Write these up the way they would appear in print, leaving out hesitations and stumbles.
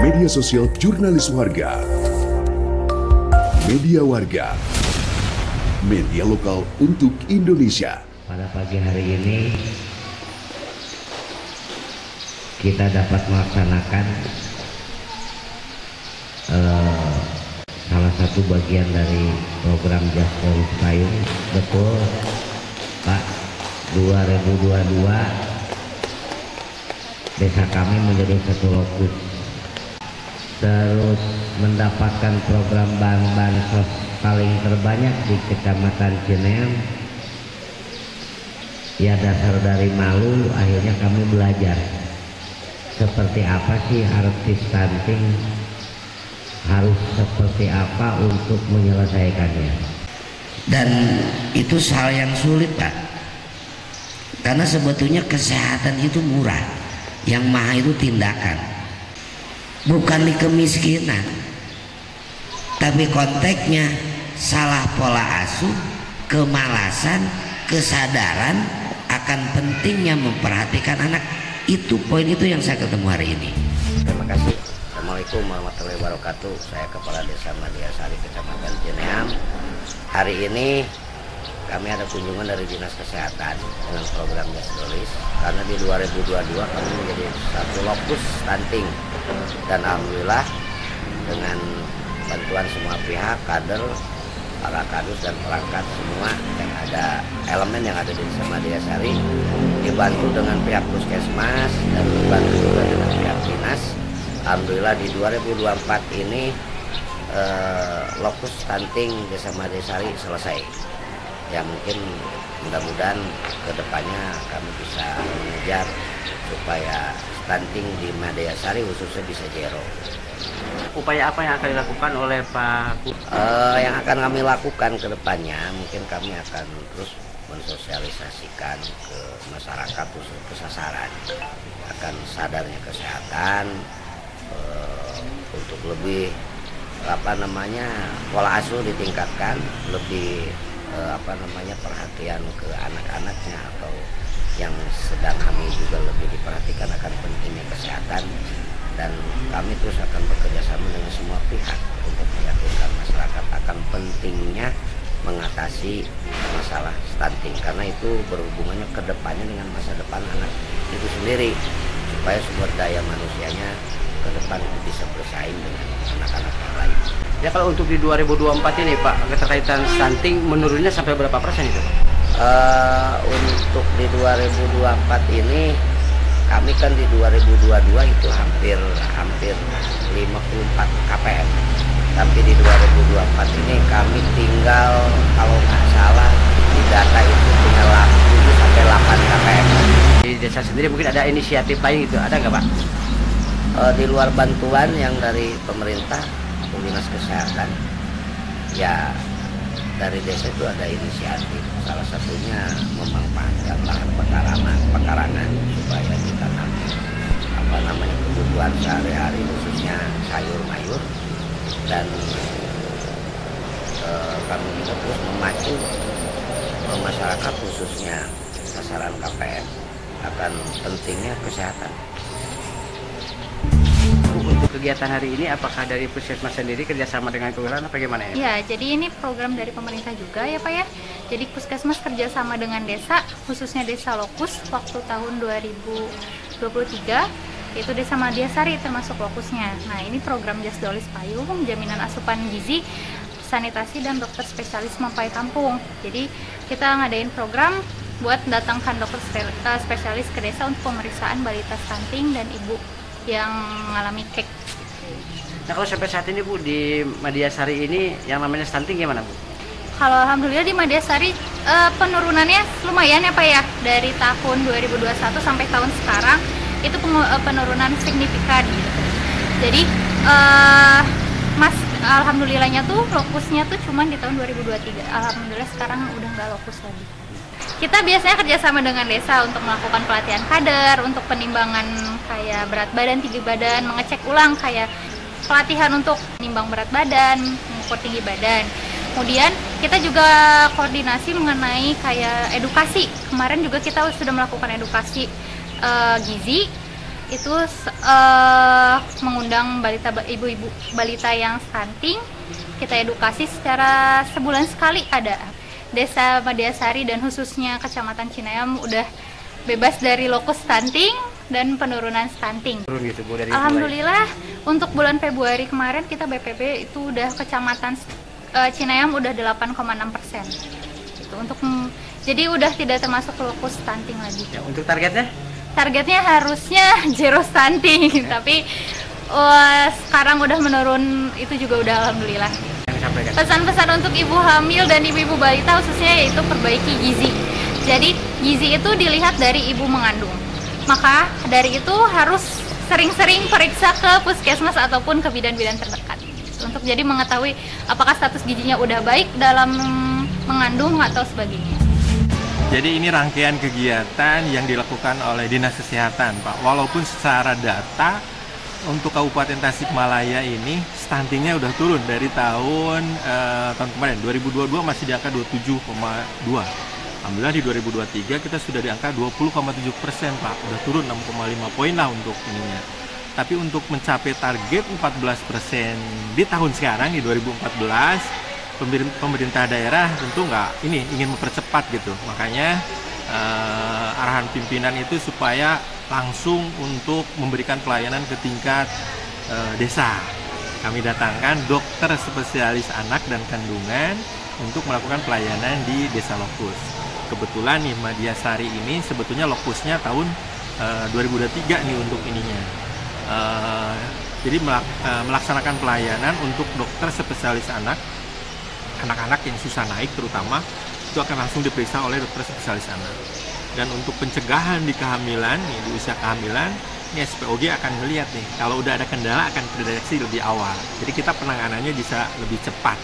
Media sosial jurnalis warga. Media warga. Media lokal untuk Indonesia. Pada pagi hari ini kita dapat melaksanakan salah satu bagian dari program Just Dolis Payung. Betul Pak, 2022 desa kami menjadi satu lokus, terus mendapatkan program bansos paling terbanyak di Kecamatan Cineam. Ya, dasar dari malu akhirnya kami belajar seperti apa sih arti stunting, harus seperti apa untuk menyelesaikannya. Dan itu hal yang sulit, Pak, karena sebetulnya kesehatan itu murah, yang mahal itu tindakan, bukan di kemiskinan, tapi konteksnya salah pola asuh, kemalasan, kesadaran akan pentingnya memperhatikan anak. Itu poin itu yang saya ketemu hari ini. Terima kasih. Assalamualaikum warahmatullahi wabarakatuh. Saya Kepala Desa Madiasari, Kecamatan Cineam. Hari ini kami ada kunjungan dari Dinas Kesehatan dengan program Just Dolis, karena di 2022 kami menjadi satu lokus stunting, dan alhamdulillah dengan bantuan semua pihak, kader, para kadus dan perangkat semua yang ada, elemen yang ada di Desa Madiasari, dibantu dengan pihak puskesmas dan dibantu juga dengan pihak dinas. Alhamdulillah di 2024 ini lokus stunting Desa Madiasari selesai. Ya, mungkin mudah-mudahan kedepannya kami bisa mengejar supaya stunting di Madiasari khususnya bisa zero. Upaya apa yang akan dilakukan oleh Pak? Yang akan kami lakukan ke depannya, mungkin kami akan terus mensosialisasikan ke masyarakat khusus kesasaran akan sadarnya kesehatan, untuk lebih pola asuh ditingkatkan, lebih perhatian ke anak-anaknya, atau yang sedang hamil juga lebih diperhatikan akan pentingnya kesehatan. Dan kami terus akan bekerja sama dengan semua pihak untuk meyakinkan masyarakat akan pentingnya mengatasi masalah stunting, karena itu berhubungannya ke depannya dengan masa depan anak itu sendiri, supaya sumber daya manusianya ke depan itu bisa bersaing dengan anak-anak yang lain. Ya, kalau untuk di 2024 ini Pak, keterkaitan stunting menurunnya sampai berapa persen itu? Untuk di 2024 ini kami kan di 2022 itu hampir 54 KPM, tapi di 2024 ini kami tinggal, kalau nggak salah di data itu tinggal 7 sampai 8 KPM. Di desa sendiri mungkin ada inisiatif lain gitu, ada nggak Pak? Di luar bantuan yang dari pemerintah atau dinas kesehatan, ya dari desa itu ada inisiatif, salah satunya memanfaatkan lahan pekarangan supaya ditanami kebutuhan sehari-hari, khususnya sayur mayur. Dan kami juga terus memacu masyarakat khususnya sasaran KPM akan pentingnya kesehatan. Untuk kegiatan hari ini, apakah dari puskesmas sendiri kerjasama dengan kelurahan apa gimana ya? Ya, jadi ini program dari pemerintah juga ya Pak ya. Jadi puskesmas kerjasama dengan desa, khususnya desa lokus waktu tahun 2023, yaitu Desa Madiasari termasuk lokusnya. Nah, ini program Just Dolis Payung, jaminan asupan gizi, sanitasi dan dokter spesialis Mampai Kampung. Jadi kita ngadain program buat datangkan dokter spesialis ke desa untuk pemeriksaan balita stunting dan ibu yang mengalami kek. Nah, kalau sampai saat ini Bu, di Madiasari ini yang namanya stunting gimana Bu? Kalau alhamdulillah di Madiasari penurunannya lumayan ya Pak ya. Dari tahun 2021 sampai tahun sekarang itu penurunan signifikan gitu. Jadi alhamdulillahnya tuh lokusnya tuh cuma di tahun 2023. Alhamdulillah sekarang udah nggak lokus lagi. Kita biasanya kerjasama dengan desa untuk melakukan pelatihan kader, untuk penimbangan kayak berat badan, tinggi badan, mengecek ulang kayak pelatihan untuk menimbang berat badan, mengukur tinggi badan. Kemudian kita juga koordinasi mengenai kayak edukasi. Kemarin juga kita sudah melakukan edukasi gizi. Itu mengundang ibu-ibu balita yang stunting. Kita edukasi secara sebulan sekali ada. Desa Madiasari dan khususnya Kecamatan Cinayam udah bebas dari lokus stunting dan penurunan stunting. Gitu, Bu, dari Alhamdulillah untuk bulan Februari kemarin kita BPP itu udah Kecamatan Cinayam udah 8,6%. Gitu. Jadi udah tidak termasuk lokus stunting lagi. Ya, untuk targetnya? Targetnya harusnya zero stunting, tapi sekarang udah menurun, itu juga udah alhamdulillah. Pesan-pesan untuk ibu hamil dan ibu-ibu balita khususnya yaitu perbaiki gizi. Jadi gizi itu dilihat dari ibu mengandung. Maka dari itu harus sering-sering periksa ke puskesmas ataupun ke bidan-bidan terdekat. Untuk jadi mengetahui apakah status gizinya udah baik dalam mengandung atau sebagainya. Jadi ini rangkaian kegiatan yang dilakukan oleh Dinas Kesehatan, Pak. Walaupun secara data untuk Kabupaten Tasikmalaya ini stuntingnya udah turun dari tahun kemarin 2022 masih di angka 27,2. Alhamdulillah di 2023 kita sudah di angka 20,7%, Pak. Udah turun 6,5 poin lah untuk ininya. Tapi untuk mencapai target 14% di tahun sekarang di 2014 pemerintah daerah tentu ingin mempercepat gitu, makanya arahan pimpinan itu supaya langsung untuk memberikan pelayanan ke tingkat desa. Kami datangkan dokter spesialis anak dan kandungan untuk melakukan pelayanan di desa lokus. Kebetulan nih Madiasari ini sebetulnya lokusnya tahun 2023 nih untuk ininya. Jadi melaksanakan pelayanan untuk dokter spesialis anak-anak yang susah naik terutama itu akan langsung diperiksa oleh dokter spesialis anak. Dan untuk pencegahan di kehamilan, di usia kehamilan, ini SPOG akan melihat nih kalau udah ada kendala akan terdeteksi lebih awal. Jadi kita penanganannya bisa lebih cepat.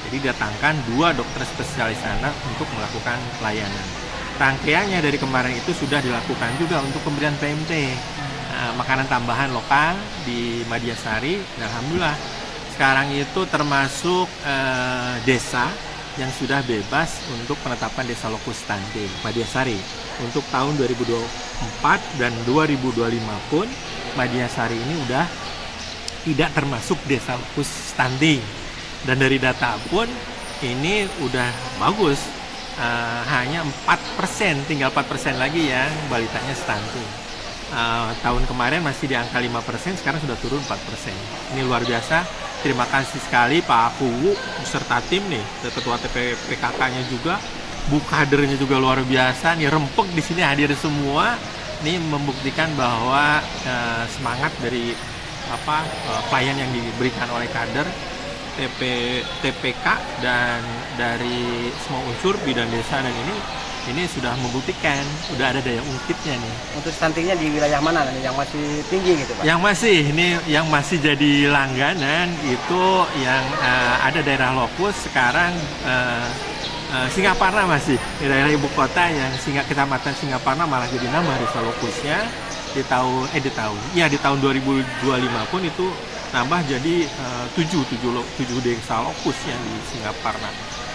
Jadi datangkan 2 dokter spesialis anak untuk melakukan pelayanan. Rangkaiannya dari kemarin itu sudah dilakukan juga untuk pemberian PMT, makanan tambahan lokal di Madiasari. Dan alhamdulillah sekarang itu termasuk desa yang sudah bebas untuk penetapan desa lokus stunting Madiasari. Untuk tahun 2024 dan 2025 pun Madiasari ini udah tidak termasuk desa lokus stunting. Dan dari data pun ini udah bagus, hanya 4%, tinggal 4% lagi yang balitanya stunting. Tahun kemarin masih di angka 5%, sekarang sudah turun 4%. Ini luar biasa. Terima kasih sekali Pak Kuwu beserta tim nih, Ketua TPPKK-nya juga, Bu Kadernya juga luar biasa. Nih rempek di sini hadir semua. Ini membuktikan bahwa semangat dari pelayan yang diberikan oleh kader TPK dan dari semua unsur bidan desa dan ini sudah membuktikan, udah ada daya ungkitnya nih. Untuk stuntingnya di wilayah mana nih yang masih tinggi gitu, Pak? Yang masih jadi langganan itu yang ada daerah lokus sekarang Singaparna masih di daerah ibu kota yang Kecamatan Singaparna malah jadi nama desa lokusnya di tahun 2025 pun itu nambah jadi 7 desa lokus yang di Singaparna.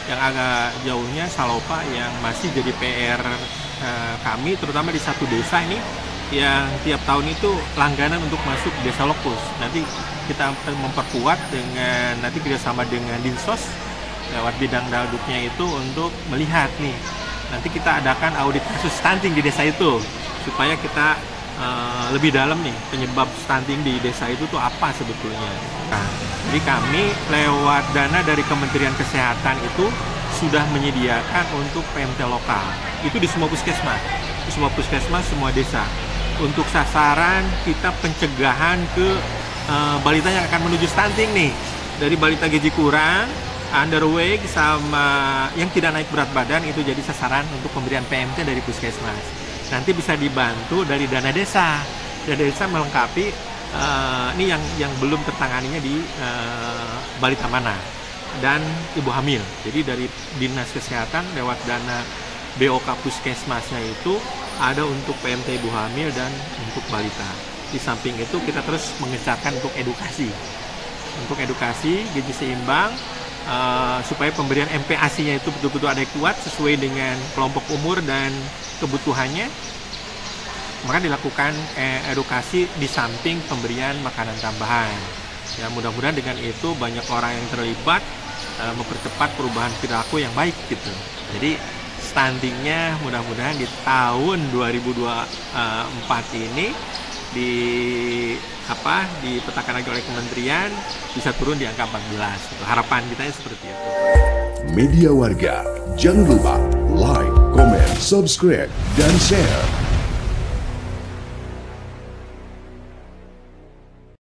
Yang agak jauhnya Salopa yang masih jadi PR kami, terutama di satu desa ini yang tiap tahun itu langganan untuk masuk desa lokus. Nanti kita memperkuat dengan nanti kerjasama dengan Dinsos lewat bidang dalduknya itu untuk melihat nih. Nanti kita adakan audit kasus stunting di desa itu supaya kita lebih dalam nih penyebab stunting di desa itu tuh apa sebetulnya. Nah, jadi kami lewat dana dari Kementerian Kesehatan itu sudah menyediakan untuk PMT lokal. Itu di semua puskesmas, semua desa. Untuk sasaran kita pencegahan ke balita yang akan menuju stunting nih, dari balita gizi kurang, underweight sama yang tidak naik berat badan itu jadi sasaran untuk pemberian PMT dari puskesmas. Nanti bisa dibantu dari dana desa. Dana desa melengkapi ini yang belum tertanganinya di balita mana dan ibu hamil. Jadi dari Dinas Kesehatan lewat dana BOK puskesmasnya itu ada untuk PMT ibu hamil dan untuk balita. Di samping itu kita terus mengencarkan untuk edukasi gizi seimbang supaya pemberian MPASI-nya itu betul-betul adekuat sesuai dengan kelompok umur dan kebutuhannya. maka dilakukan edukasi di samping pemberian makanan tambahan. Ya, mudah-mudahan dengan itu banyak orang yang terlibat mempercepat perubahan perilaku yang baik gitu. Jadi stuntingnya mudah-mudahan di tahun 2024 ini dipetakan lagi oleh kementerian bisa turun di angka 14 gitu. Harapan kita seperti itu. Media Warga, jangan lupa like, comment, subscribe, dan share.